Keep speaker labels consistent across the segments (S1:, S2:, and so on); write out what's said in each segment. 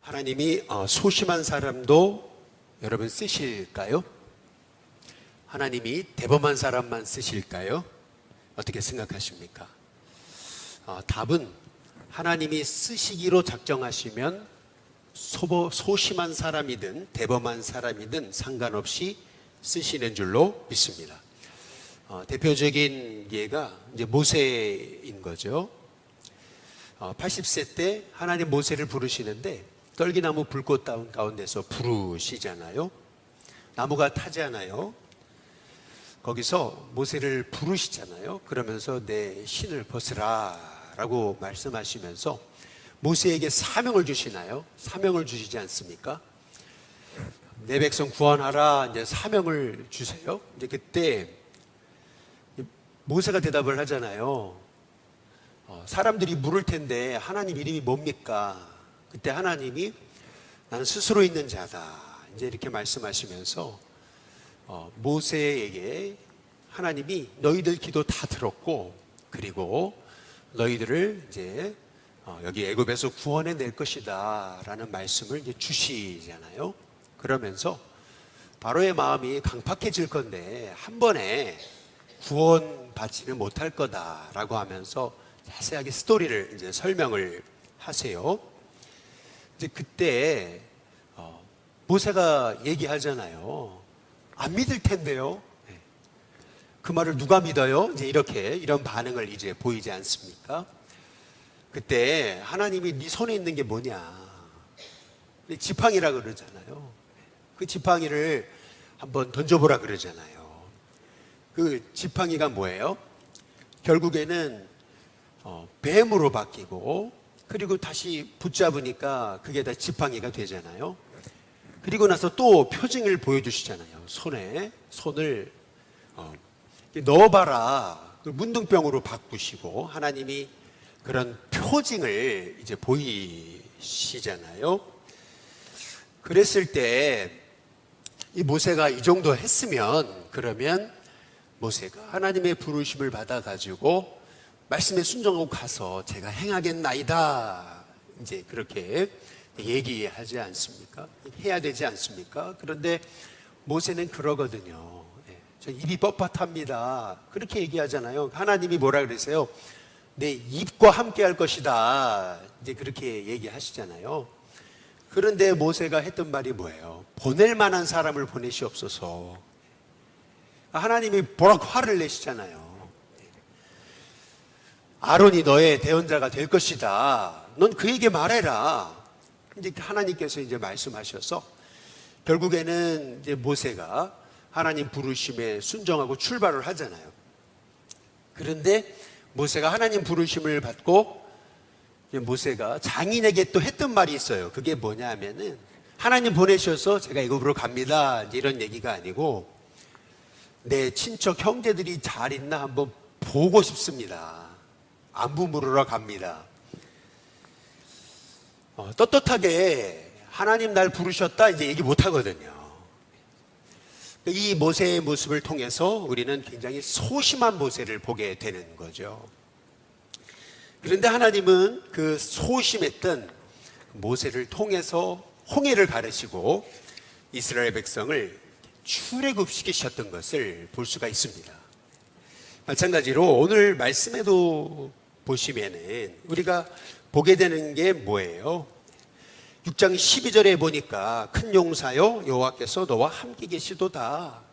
S1: 하나님이 소심한 사람도 여러분 쓰실까요? 하나님이 대범한 사람만 쓰실까요? 어떻게 생각하십니까? 답은 하나님이 쓰시기로 작정하시면 소심한 사람이든 대범한 사람이든 상관없이 쓰시는 줄로 믿습니다. 대표적인 예가 이제 모세인 거죠. 80세 때 하나님 모세를 부르시는데 떨기나무 불꽃 가운데서 부르시잖아요. 나무가 타잖아요. 거기서 모세를 부르시잖아요. 그러면서 내 신을 벗으라 라고 말씀하시면서 모세에게 사명을 주시나요? 사명을 주시지 않습니까? 내 백성 구원하라 이제 사명을 주세요. 이제 그때 모세가 대답을 하잖아요. 사람들이 물을 텐데 하나님 이름이 뭡니까? 그때 하나님이 나는 스스로 있는 자다 이제 이렇게 말씀하시면서 모세에게 하나님이 너희들 기도 다 들었고 그리고 너희들을 이제 여기 애굽에서 구원해 낼 것이다 라는 말씀을 이제 주시잖아요. 그러면서 바로의 마음이 강팍해질 건데 한 번에 구원받지는 못할 거다라고 하면서 자세하게 스토리를 이제 설명을 하세요. 이제 그때 모세가 얘기하잖아요. 안 믿을 텐데요. 그 말을 누가 믿어요? 이제 이런 반응을 이제 보이지 않습니까? 그때 하나님이 네 손에 있는 게 뭐냐? 지팡이라 그러잖아요. 그 지팡이를 한번 던져보라 그러잖아요. 그 지팡이가 뭐예요? 결국에는 뱀으로 바뀌고 그리고 다시 붙잡으니까 그게 다 지팡이가 되잖아요. 그리고 나서 또 표징을 보여주시잖아요. 손을 넣어봐라. 문둥병으로 바꾸시고 하나님이 그런 표징을 이제 보이시잖아요. 그랬을 때 이 모세가 이 정도 했으면 그러면 모세가 하나님의 부르심을 받아가지고 말씀에 순종하고 가서 제가 행하겠나이다 이제 그렇게 얘기하지 않습니까? 해야 되지 않습니까? 그런데 모세는 그러거든요. 저 입이 뻣뻣합니다. 그렇게 얘기하잖아요. 하나님이 뭐라 그러세요? 내 입과 함께 할 것이다 이제 그렇게 얘기하시잖아요. 그런데 모세가 했던 말이 뭐예요? 보낼 만한 사람을 보내시옵소서. 하나님이 뭐라고 화를 내시잖아요. 아론이 너의 대언자가 될 것이다. 넌 그에게 말해라. 이제 하나님께서 이제 말씀하셔서 결국에는 이제 모세가 하나님 부르심에 순종하고 출발을 하잖아요. 그런데 모세가 하나님 부르심을 받고 모세가 장인에게 또 했던 말이 있어요. 그게 뭐냐 하면은 하나님 보내셔서 제가 애굽으로 갑니다. 이제 이런 얘기가 아니고 내 친척 형제들이 잘 있나 한번 보고 싶습니다. 안부 물으러 갑니다. 떳떳하게 하나님 날 부르셨다 이제 얘기 못 하거든요. 이 모세의 모습을 통해서 우리는 굉장히 소심한 모세를 보게 되는 거죠. 그런데 하나님은 그 소심했던 모세를 통해서 홍해를 가르시고 이스라엘 백성을 출애굽시키셨던 것을 볼 수가 있습니다. 마찬가지로 오늘 말씀에도 보시면은 우리가 보게 되는 게 뭐예요? 6장 12절에 보니까 큰 용사여 여호와께서 너와 함께 계시도다.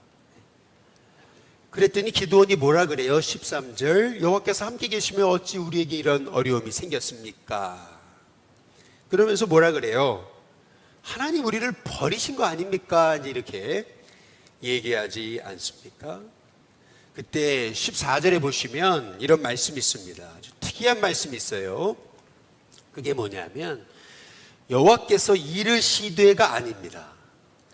S1: 그랬더니 기드온이 뭐라 그래요? 13절 여호와께서 함께 계시면 어찌 우리에게 이런 어려움이 생겼습니까? 그러면서 뭐라 그래요? 하나님 우리를 버리신 거 아닙니까? 이제 이렇게 얘기하지 않습니까? 그때 14절에 보시면 이런 말씀이 있습니다. 아주 특이한 말씀이 있어요. 그게 뭐냐면 여호와께서 이르시되가 아닙니다.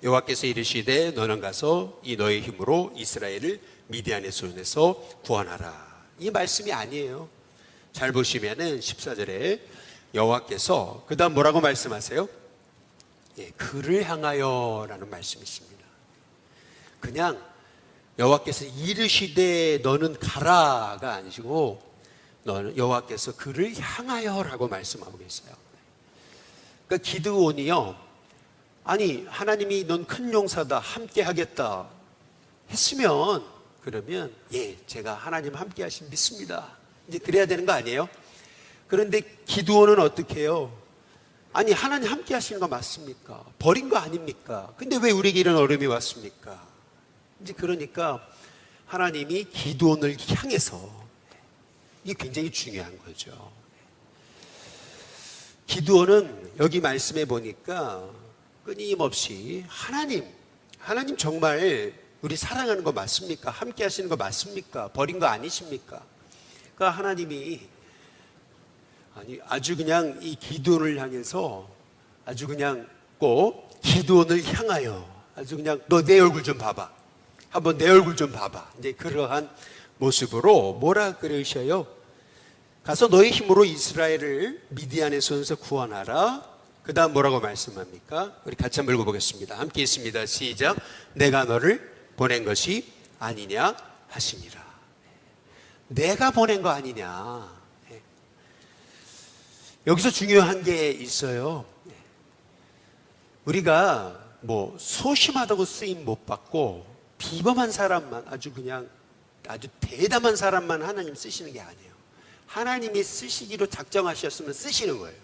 S1: 여호와께서 이르시되 너는 가서 이 너의 힘으로 이스라엘을 미디안의 손에서 구원하라. 이 말씀이 아니에요. 잘 보시면은 14절에 여호와께서 그 다음 뭐라고 말씀하세요? 그를 향하여 라는 말씀이 있습니다. 그냥 여호와께서 이르시되 너는 가라가 아니시고 너는 여호와께서 그를 향하여라고 말씀하고 계세요. 그러니까 기드온이요, 아니 하나님이 넌 큰 용사다, 함께 하겠다 했으면, 그러면 예, 제가 하나님 함께 하신 믿습니다, 이제 그래야 되는 거 아니에요? 그런데 기드온은 어떻게 해요? 아니 하나님 함께 하시는 거 맞습니까? 버린 거 아닙니까? 근데 왜 우리에게 이런 어려움이 왔습니까? 이제 그러니까 하나님이 기드온을 향해서, 이게 굉장히 중요한 거죠. 기드온은 여기 말씀해 보니까 끊임없이 하나님 정말 우리 사랑하는 거 맞습니까? 함께 하시는 거 맞습니까? 버린 거 아니십니까? 그러니까 하나님이 아주 그냥 이 기드온을 향해서 아주 그냥 꼭 기드온을 향하여 아주 그냥 너 내 얼굴 좀 봐봐, 한번 내 얼굴 좀 봐봐, 이제 그러한 모습으로 뭐라 그러셔요? 가서 너의 힘으로 이스라엘을 미디안의 손에서 구원하라. 그 다음 뭐라고 말씀합니까? 우리 같이 한번 읽어보겠습니다. 함께 있습니다. 시작. 내가 너를 보낸 것이 아니냐 하시니라. 내가 보낸 거 아니냐. 여기서 중요한 게 있어요. 우리가 뭐 소심하다고 쓰임 못 받고 비범한 사람만, 아주 대담한 사람만 하나님 쓰시는 게 아니에요. 하나님이 쓰시기로 작정하셨으면 쓰시는 거예요.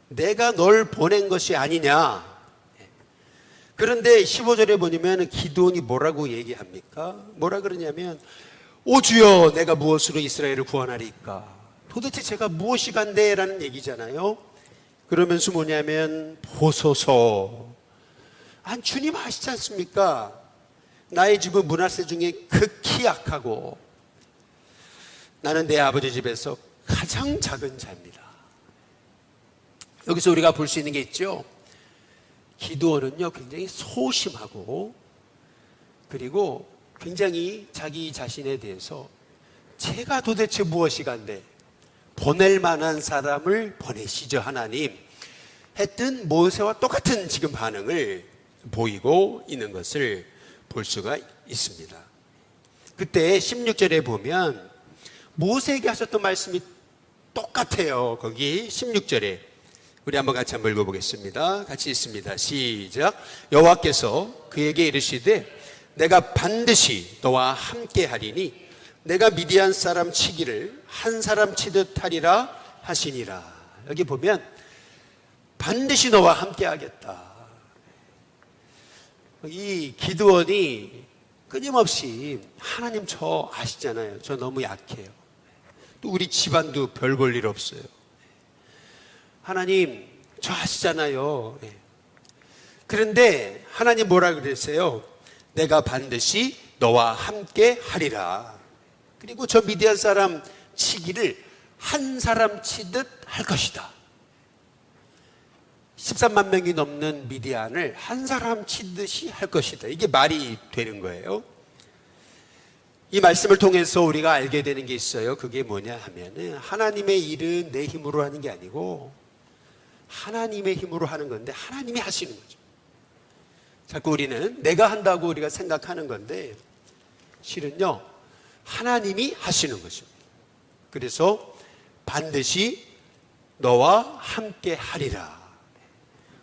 S1: 내가 널 보낸 것이 아니냐. 그런데 15절에 보면 기드온이 뭐라고 얘기합니까? 뭐라 그러냐면, 오 주여 내가 무엇으로 이스라엘을 구원하리까? 도대체 제가 무엇이 간대라는 얘기잖아요. 그러면서 뭐냐면, 보소서. 주님 아시지 않습니까? 나의 집은 므낫세 중에 극히 약하고 나는 내 아버지 집에서 가장 작은 자입니다. 여기서 우리가 볼 수 있는 게 있죠. 기드온은요 굉장히 소심하고, 그리고 굉장히 자기 자신에 대해서 제가 도대체 무엇이 간데 보낼 만한 사람을 보내시죠 하나님 했던 모세와 똑같은 지금 반응을 보이고 있는 것을 볼 수가 있습니다. 그때 16절에 보면 모세에게 하셨던 말씀이 똑같아요. 거기 16절에 우리 한번 같이 한번 읽어보겠습니다. 같이 있습니다. 시작. 여호와께서 그에게 이르시되 내가 반드시 너와 함께 하리니 내가 미디안 사람 치기를 한 사람 치듯 하리라 하시니라. 여기 보면 반드시 너와 함께 하겠다. 이 기드온이 끊임없이 하나님 저 아시잖아요. 저 너무 약해요. 또 우리 집안도 별 볼 일 없어요. 하나님 저 아시잖아요. 그런데 하나님 뭐라 그랬어요? 내가 반드시 너와 함께 하리라. 그리고 저 미디안 사람 치기를 한 사람 치듯 할 것이다. 13만 명이 넘는 미디안을 한 사람 치듯이 할 것이다. 이게 말이 되는 거예요. 이 말씀을 통해서 우리가 알게 되는 게 있어요. 그게 뭐냐 하면은 하나님의 일은 내 힘으로 하는 게 아니고 하나님의 힘으로 하는 건데 하나님이 하시는 거죠. 자꾸 우리는 내가 한다고 우리가 생각하는 건데 실은요 하나님이 하시는 것입니다. 그래서 반드시 너와 함께 하리라.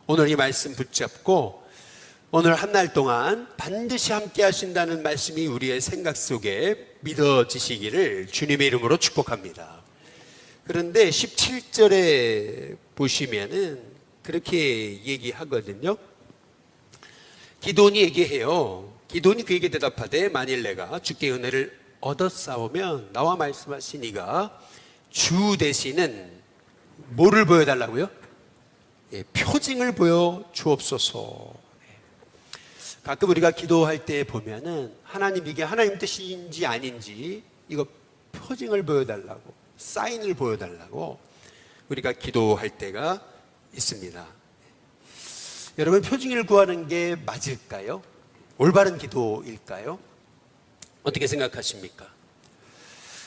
S1: 오늘 이 말씀 붙잡고 오늘 한 날 동안 반드시 함께 하신다는 말씀이 우리의 생각 속에 믿어지시기를 주님의 이름으로 축복합니다. 그런데 17절에 보시면은 그렇게 얘기하거든요. 기드온이 얘기해요. 기드온이 그에게 대답하되 만일 내가 주께 은혜를 얻었사오면 나와 말씀하신 이가 주 되시는 뭐를 보여달라고요? 표징을 보여 주옵소서. 가끔 우리가 기도할 때 보면은 하나님 이게 하나님 뜻인지 아닌지 이거 표징을 보여달라고, 사인을 보여달라고 우리가 기도할 때가 있습니다. 여러분 표징을 구하는 게 맞을까요? 올바른 기도일까요? 어떻게 생각하십니까?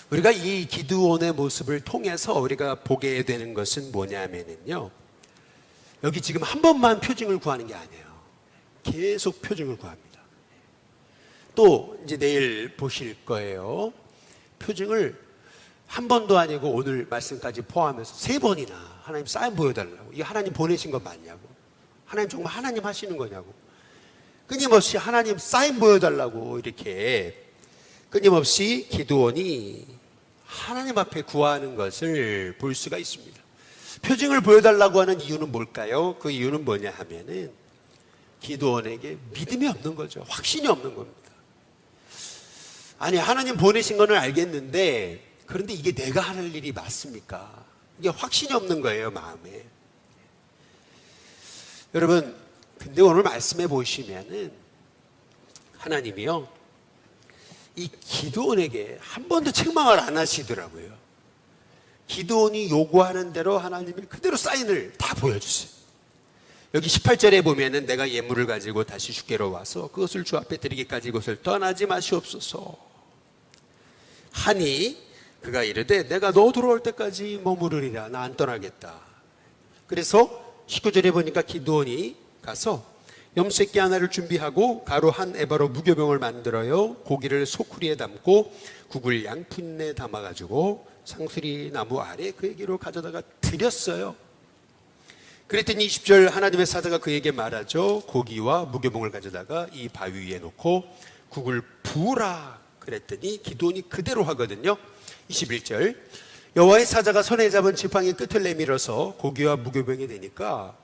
S1: 우리가 이 기드온의 모습을 통해서 우리가 보게 되는 것은 뭐냐면요, 여기 지금 한 번만 표징을 구하는 게 아니에요. 계속 표징을 구합니다. 또 이제 내일 보실 거예요. 표징을 한 번도 아니고 오늘 말씀까지 포함해서 3번이나 하나님 사인 보여달라고. 이게 하나님 보내신 거 맞냐고. 하나님 정말 하나님 하시는 거냐고. 끊임없이 하나님 사인 보여달라고 이렇게 끊임없이 기드온이 하나님 앞에 구하는 것을 볼 수가 있습니다. 표징을 보여달라고 하는 이유는 뭘까요? 그 이유는 뭐냐 하면은 기드온에게 믿음이 없는 거죠. 확신이 없는 겁니다. 아니, 하나님 보내신 거는 알겠는데, 그런데 이게 내가 할 일이 맞습니까? 이게 확신이 없는 거예요, 마음에. 여러분, 근데 오늘 말씀해 보시면은 하나님이요, 이 기드온에게 한 번도 책망을 안 하시더라고요. 기드온이 요구하는 대로 하나님이 그대로 사인을 다 보여주세요. 여기 18절에 보면은 내가 예물을 가지고 다시 주께로 와서 그것을 주 앞에 드리기까지 이곳을 떠나지 마시옵소서 하니 그가 이르되 내가 너 들어올 때까지 머무르리라. 나 안 떠나겠다. 그래서 19절에 보니까 기드온이 가서 염소새끼 하나를 준비하고 가루 한 에바로 무교병을 만들어요. 고기를 소쿠리에 담고 국을 양푼에 담아가지고 상수리 나무 아래 그에게로 가져다가 드렸어요. 그랬더니 20절 하나님의 사자가 그에게 말하죠. 고기와 무교병을 가져다가 이 바위 위에 놓고 국을 부으라. 그랬더니 기드온이 그대로 하거든요. 21절 여호와의 사자가 손에 잡은 지팡이 끝을 내밀어서 고기와 무교병이 되니까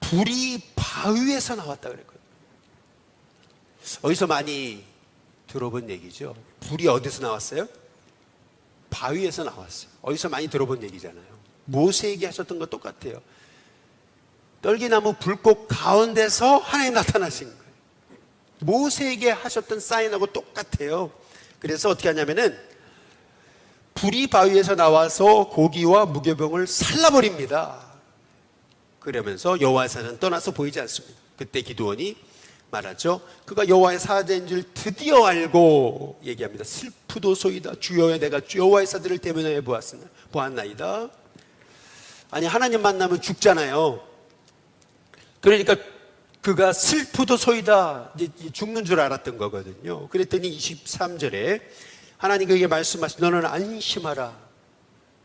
S1: 불이 바위에서 나왔다 그랬거든요. 어디서 많이 들어본 얘기죠. 불이 어디서 나왔어요? 바위에서 나왔어요. 어디서 많이 들어본 얘기잖아요. 모세에게 하셨던 거 똑같아요. 떨기나무 불꽃 가운데서 하나님 나타나신 거예요. 모세에게 하셨던 사인하고 똑같아요. 그래서 어떻게 하냐면은 불이 바위에서 나와서 고기와 무교병을 살라버립니다. 그러면서 여호와의 사자는 떠나서 보이지 않습니다. 그때 기드온이 말하죠. 그가 여호와의 사자인 줄 드디어 알고 얘기합니다. 슬프도소이다. 주여여 내가 여호와의 사자를 대면하여 보았나이다. 아니, 하나님 만나면 죽잖아요. 그러니까 그가 슬프도소이다. 이제 죽는 줄 알았던 거거든요. 그랬더니 23절에 하나님 그에게 말씀하시고 너는 안심하라.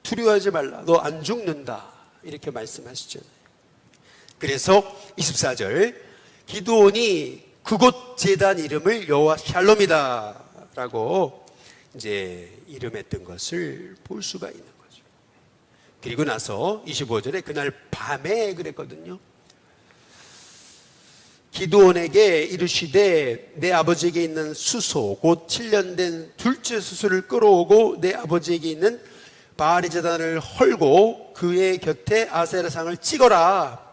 S1: 두려워하지 말라. 너 안 죽는다. 이렇게 말씀하시잖아요. 그래서 24절 기드온이 그곳 제단 이름을 여호와 샬롬이다 라고 이제 이름했던 것을 볼 수가 있는 거죠. 그리고 나서 25절에 그날 밤에 그랬거든요. 기드온에게 이르시되 내 아버지에게 있는 수소 곧 7년 된 둘째 수소를 끌어오고 내 아버지에게 있는 바알의 제단을 헐고 그의 곁에 아세라상을 찍어라.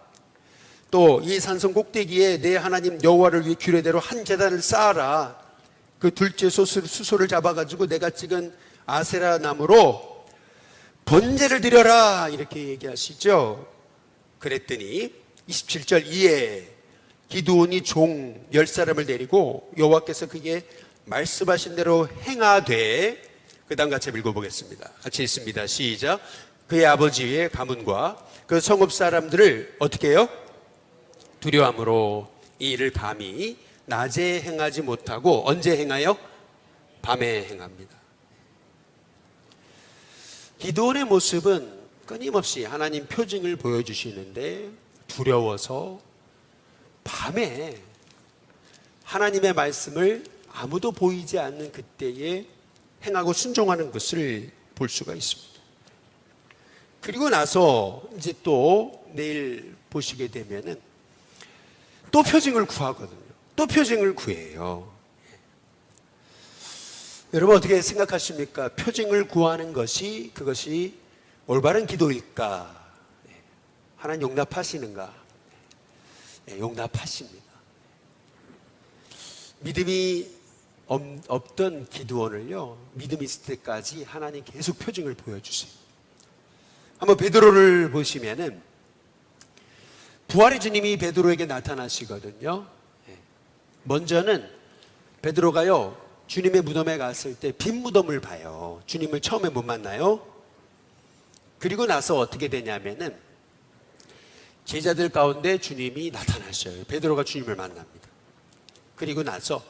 S1: 또 이 산성 꼭대기에 내 하나님 여호와를 위해 규례대로 한 제단을 쌓아라. 그 둘째 수소를 잡아가지고 내가 찍은 아세라 나무로 번제를 드려라. 이렇게 얘기하시죠. 그랬더니 27절 이에 기드온이 종 10사람을 데리고 여호와께서 그에게 말씀하신 대로 행하되 그 다음 같이 읽어보겠습니다. 같이 읽습니다. 시작. 그의 아버지의 가문과 그 성읍 사람들을 어떻게 해요? 두려움으로 이 일을 감히 낮에 행하지 못하고 언제 행하여? 밤에 행합니다. 기드온의 모습은 끊임없이 하나님 표징을 보여주시는데 두려워서 밤에 하나님의 말씀을 아무도 보이지 않는 그때에 행하고 순종하는 것을 볼 수가 있습니다. 그리고 나서 이제 또 내일 보시게 되면은 또 표징을 구하거든요. 또 표징을 구해요. 여러분 어떻게 생각하십니까? 표징을 구하는 것이 그것이 올바른 기도일까? 하나님 용납하시는가? 용납하십니다. 믿음이 없던 기드온을요, 믿음이 있을 때까지 하나님 계속 표징을 보여주세요. 한번 베드로를 보시면은 부활의 주님이 베드로에게 나타나시거든요. 먼저는 베드로가요 주님의 무덤에 갔을 때 빈 무덤을 봐요. 주님을 처음에 못 만나요. 그리고 나서 어떻게 되냐면은 제자들 가운데 주님이 나타나셔요. 베드로가 주님을 만납니다. 그리고 나서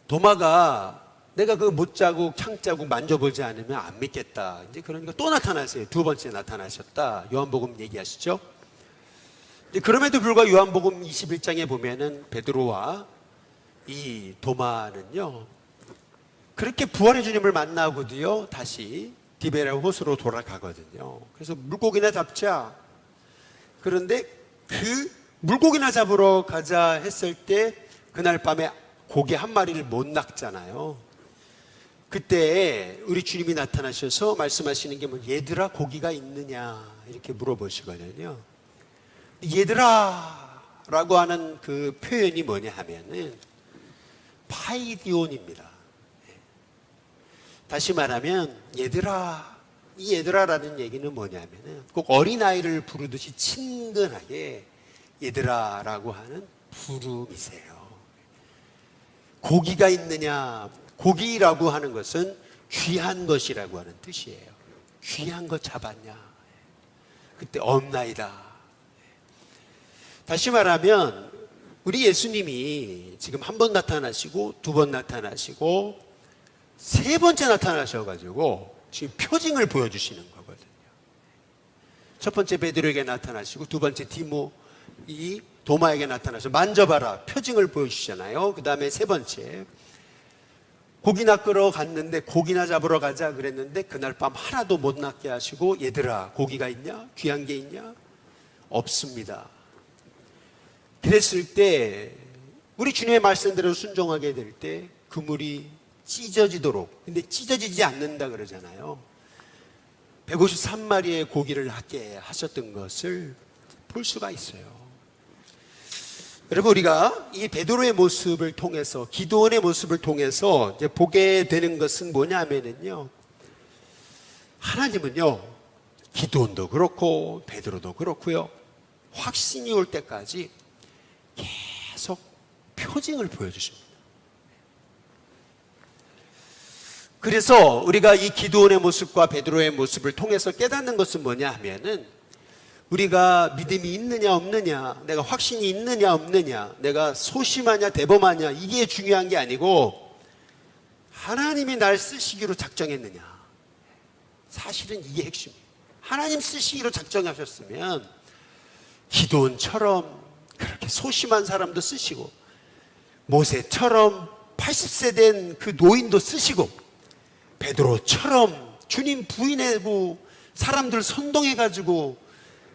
S1: 도마가 내가 그 못자국, 창자국 만져보지 않으면 안 믿겠다. 이제 그러니까 또 나타나세요. 두 번째 나타나셨다. 요한복음 얘기하시죠. 그럼에도 불구하고 요한복음 21장에 보면은 베드로와 이 도마는요, 그렇게 부활의 주님을 만나고도요, 다시 디베랴 호수로 돌아가거든요. 그래서 물고기나 잡자. 그런데 그 물고기나 잡으러 가자 했을 때 그날 밤에 고기 한 마리를 못 낚잖아요. 그때 우리 주님이 나타나셔서 말씀하시는 게 뭐, 얘들아 고기가 있느냐 이렇게 물어보시거든요. 얘들아 라고 하는 그 표현이 뭐냐 하면은 파이디온입니다. 다시 말하면 얘들아, 이 얘들아라는 얘기는 뭐냐면은 꼭 어린아이를 부르듯이 친근하게 얘들아 라고 하는 부름이세요. 고기가 있느냐, 고기라고 하는 것은 귀한 것이라고 하는 뜻이에요. 귀한 것 잡았냐? 그때 없나이다. 다시 말하면 우리 예수님이 지금 한 번 나타나시고 두 번 나타나시고 세 번째 나타나셔가지고 지금 표징을 보여주시는 거거든요. 첫 번째 베드로에게 나타나시고 두 번째 이 도마에게 나타나서 만져봐라 표징을 보여주시잖아요. 그 다음에 세 번째 고기 낚으러 갔는데 고기나 잡으러 가자 그랬는데 그날 밤 하나도 못 낚게 하시고 얘들아 고기가 있냐? 귀한 게 있냐? 없습니다. 그랬을 때 우리 주님의 말씀대로 순종하게 될 때 그물이 찢어지도록, 근데 찢어지지 않는다 그러잖아요. 153마리의 고기를 하게 하셨던 것을 볼 수가 있어요. 여러분, 우리가 이 베드로의 모습을 통해서, 기도원의 모습을 통해서 이제 보게 되는 것은 뭐냐면은요, 하나님은요, 기도원도 그렇고 베드로도 그렇고요, 확신이 올 때까지 계속 표징을 보여주십니다. 그래서 우리가 이 기도원의 모습과 베드로의 모습을 통해서 깨닫는 것은 뭐냐 하면은, 우리가 믿음이 있느냐 없느냐, 내가 확신이 있느냐 없느냐, 내가 소심하냐 대범하냐, 이게 중요한 게 아니고 하나님이 날 쓰시기로 작정했느냐. 사실은 이게 핵심이에요. 하나님 쓰시기로 작정하셨으면 기도원처럼 그렇게 소심한 사람도 쓰시고, 모세처럼 80세 된 그 노인도 쓰시고, 베드로처럼 주님 부인하고 사람들 선동해가지고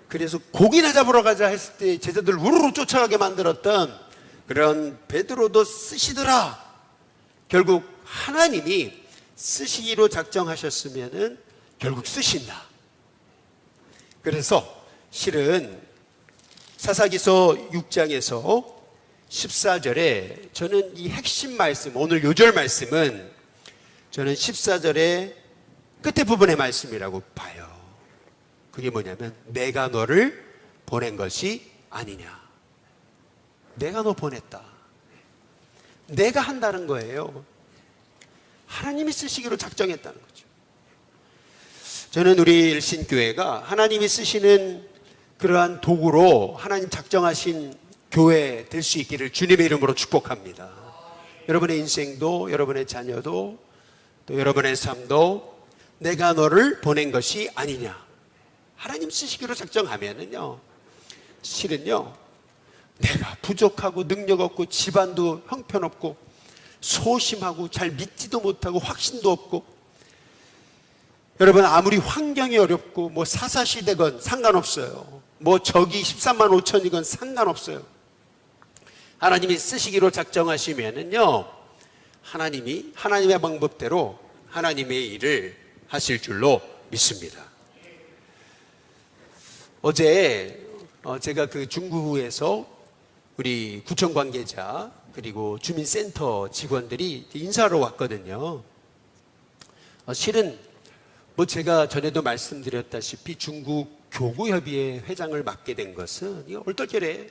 S1: 그래서 고기나 잡으러 가자 했을 때 제자들 우르르 쫓아가게 만들었던 그런 베드로도 쓰시더라. 결국 하나님이 쓰시기로 작정하셨으면은 결국 쓰신다. 그래서 실은 사사기서 6장에서 14절에 저는 이 핵심 말씀, 오늘 요절 말씀은 저는 14절의 끝에 부분의 말씀이라고 봐요. 그게 뭐냐면 내가 너를 보낸 것이 아니냐. 내가 너 보냈다. 내가 한다는 거예요. 하나님이 쓰시기로 작정했다는 거죠. 저는 우리 일신교회가 하나님이 쓰시는 그러한 도구로 하나님 작정하신 교회 될 수 있기를 주님의 이름으로 축복합니다. 여러분의 인생도, 여러분의 자녀도, 또 여러분의 삶도 내가 너를 보낸 것이 아니냐. 하나님 쓰시기로 작정하면은요, 실은요, 내가 부족하고 능력 없고 집안도 형편없고 소심하고 잘 믿지도 못하고 확신도 없고, 여러분 아무리 환경이 어렵고 뭐 사사시대건 상관없어요. 뭐 적이 13만 5천이건 상관없어요. 하나님이 쓰시기로 작정하시면은요, 하나님이 하나님의 방법대로 하나님의 일을 하실 줄로 믿습니다. 어제 제가 그 중구에서 우리 구청 관계자 그리고 주민센터 직원들이 인사하러 왔거든요. 실은 뭐 제가 전에도 말씀드렸다시피 중구 교구협의회 회장을 맡게 된 것은 얼떨결에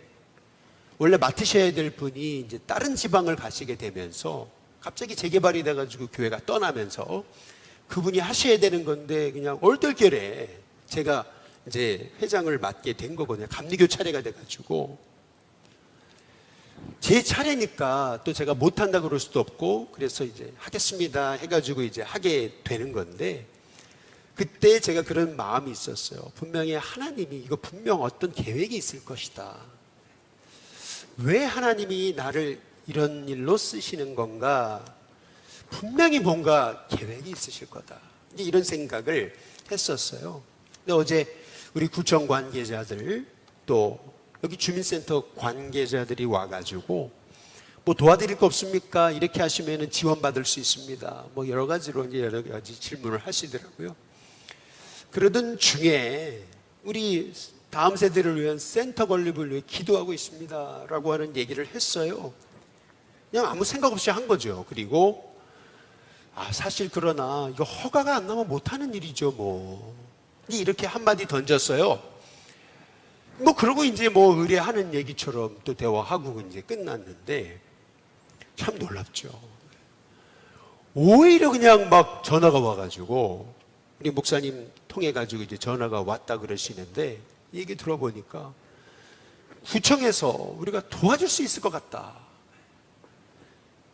S1: 원래 맡으셔야 될 분이 이제 다른 지방을 가시게 되면서 갑자기 재개발이 돼가지고 교회가 떠나면서 그분이 하셔야 되는 건데 그냥 얼떨결에 제가 이제 회장을 맡게 된 거거든요. 감리교 차례가 돼가지고. 제 차례니까 또 제가 못한다 그럴 수도 없고, 그래서 이제 하겠습니다 해가지고 이제 하게 되는 건데, 그때 제가 그런 마음이 있었어요. 분명히 하나님이 이거 분명 어떤 계획이 있을 것이다. 왜 하나님이 나를 이런 일로 쓰시는 건가? 분명히 뭔가 계획이 있으실 거다. 이런 생각을 했었어요. 근데 어제 우리 구청 관계자들, 또 여기 주민센터 관계자들이 와가지고 뭐 도와드릴 거 없습니까? 이렇게 하시면 지원받을 수 있습니다. 뭐 여러 가지로 여러 가지 질문을 하시더라고요. 그러던 중에 우리 다음 세대를 위한 센터 건립을 위해 기도하고 있습니다 라고 하는 얘기를 했어요. 그냥 아무 생각 없이 한 거죠. 그리고 사실 그러나 이거 허가가 안 나면 못하는 일이죠 뭐, 이렇게 한마디 던졌어요. 뭐 그러고 이제 뭐 의뢰하는 얘기처럼 또 대화하고 이제 끝났는데, 참 놀랍죠. 오히려 그냥 막 전화가 와가지고, 우리 목사님 통해 가지고 이제 전화가 왔다 그러시는데, 얘기 들어보니까 구청에서 우리가 도와줄 수 있을 것 같다.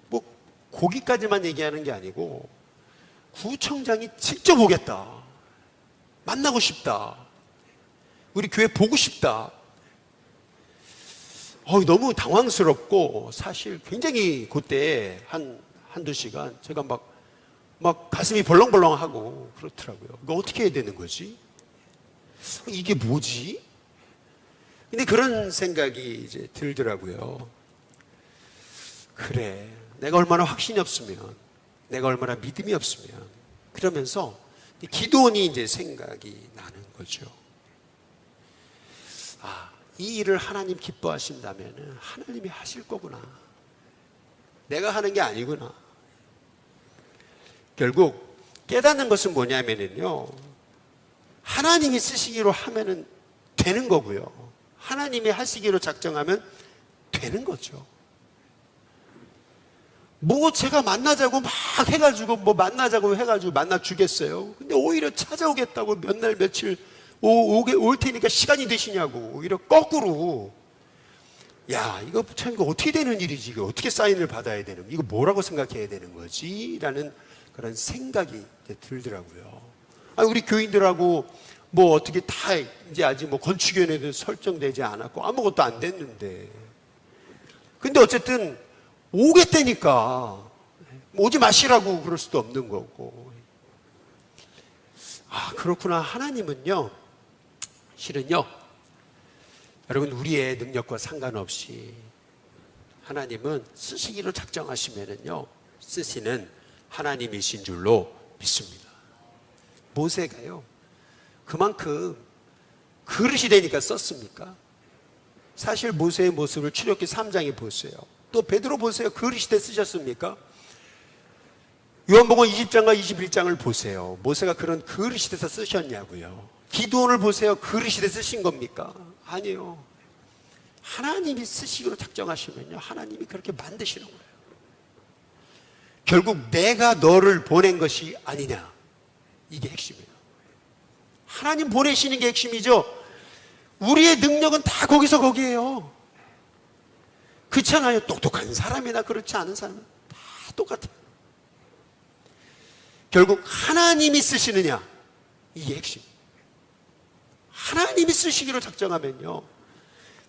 S1: 뭐 거기까지만 얘기하는 게 아니고 구청장이 직접 오겠다, 만나고 싶다, 우리 교회 보고 싶다. 너무 당황스럽고, 사실 굉장히 그때 한두 시간 제가 막 가슴이 벌렁벌렁하고 그렇더라고요. 이거 어떻게 해야 되는 거지? 이게 뭐지? 근데 그런 생각이 이제 들더라고요. 그래, 내가 얼마나 확신이 없으면, 내가 얼마나 믿음이 없으면, 그러면서 기도원이 이제 생각이 나는 거죠. 이 일을 하나님 기뻐하신다면 하나님이 하실 거구나. 내가 하는 게 아니구나. 결국 깨닫는 것은 뭐냐면요, 하나님이 쓰시기로 하면은 되는 거고요, 하나님이 하시기로 작정하면 되는 거죠. 뭐 제가 만나자고 막 해가지고 만나자고 해가지고 만나 주겠어요? 근데 오히려 찾아오겠다고 몇 날 며칠 올 테니까 시간이 되시냐고, 오히려 거꾸로, 야 이거 참 이거 어떻게 되는 일이지, 이거 어떻게 사인을 받아야 되는, 이거 뭐라고 생각해야 되는 거지? 라는 그런 생각이 들더라고요. 우리 교인들하고 뭐 어떻게 다 이제 아직 뭐 건축위원회도 설정되지 않았고 아무것도 안 됐는데, 근데 어쨌든 오겠다니까 오지 마시라고 그럴 수도 없는 거고. 그렇구나. 하나님은요, 실은요, 여러분 우리의 능력과 상관없이 하나님은 쓰시기로 작정하시면은요 쓰시는 하나님이신 줄로 믿습니다. 모세가요 그만큼 그릇이 되니까 썼습니까? 사실 모세의 모습을 출애굽기 3장에 보세요. 또 베드로 보세요. 그릇이 돼 쓰셨습니까? 요한복음 20장과 21장을 보세요. 모세가 그런 그릇이 돼서 쓰셨냐고요. 기도원을 보세요. 그릇이 돼서 쓰신 겁니까? 아니요. 하나님이 쓰시기로 작정하시면요 하나님이 그렇게 만드시는 거예요. 결국 내가 너를 보낸 것이 아니냐, 이게 핵심이에요. 하나님 보내시는 게 핵심이죠. 우리의 능력은 다 거기에요. 그렇잖아요. 똑똑한 사람이나 그렇지 않은 사람은 다 똑같아요. 결국 하나님이 쓰시느냐, 이게 핵심. 하나님이 쓰시기로 작정하면요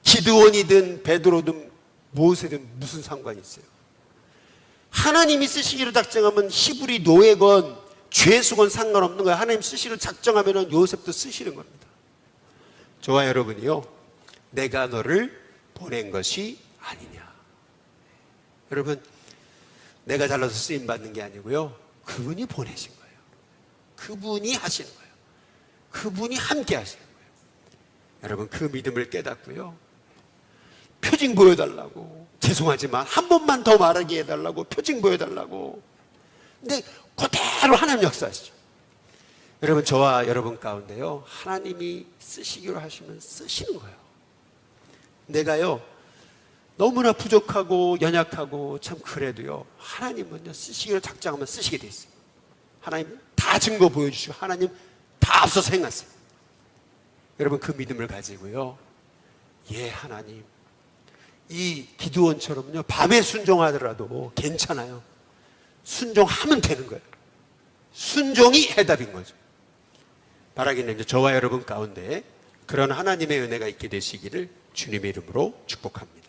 S1: 기드온이든 베드로든 모세든 무슨 상관이 있어요? 하나님이 쓰시기로 작정하면 히브리 노예건 죄수건 상관없는 거예요. 하나님 쓰시기로 작정하면 요셉도 쓰시는 겁니다. 저와 여러분이요, 내가 너를 보낸 것이 아니냐. 여러분, 내가 잘나서 쓰임 받는 게 아니고요, 그분이 보내신 거예요. 그분이 하시는 거예요. 그분이 함께 하시는 거예요. 여러분, 그 믿음을 깨닫고요, 표징 보여달라고, 죄송하지만 한 번만 더 말하게 해달라고, 표징 보여달라고. 근데 그대로 하나님 역사하시죠. 여러분, 저와 여러분 가운데요 하나님이 쓰시기로 하시면 쓰시는 거예요. 내가요 너무나 부족하고 연약하고 참 그래도요 하나님은요 쓰시기로 작정하면 쓰시게 돼 있어요. 하나님 다 증거 보여주시고 하나님 다 앞서서 행하세요. 여러분, 그 믿음을 가지고요, 예 하나님, 이 기드온처럼요, 밤에 순종하더라도 괜찮아요. 순종하면 되는 거예요. 순종이 해답인 거죠. 바라기는 이제 저와 여러분 가운데 그런 하나님의 은혜가 있게 되시기를 주님의 이름으로 축복합니다.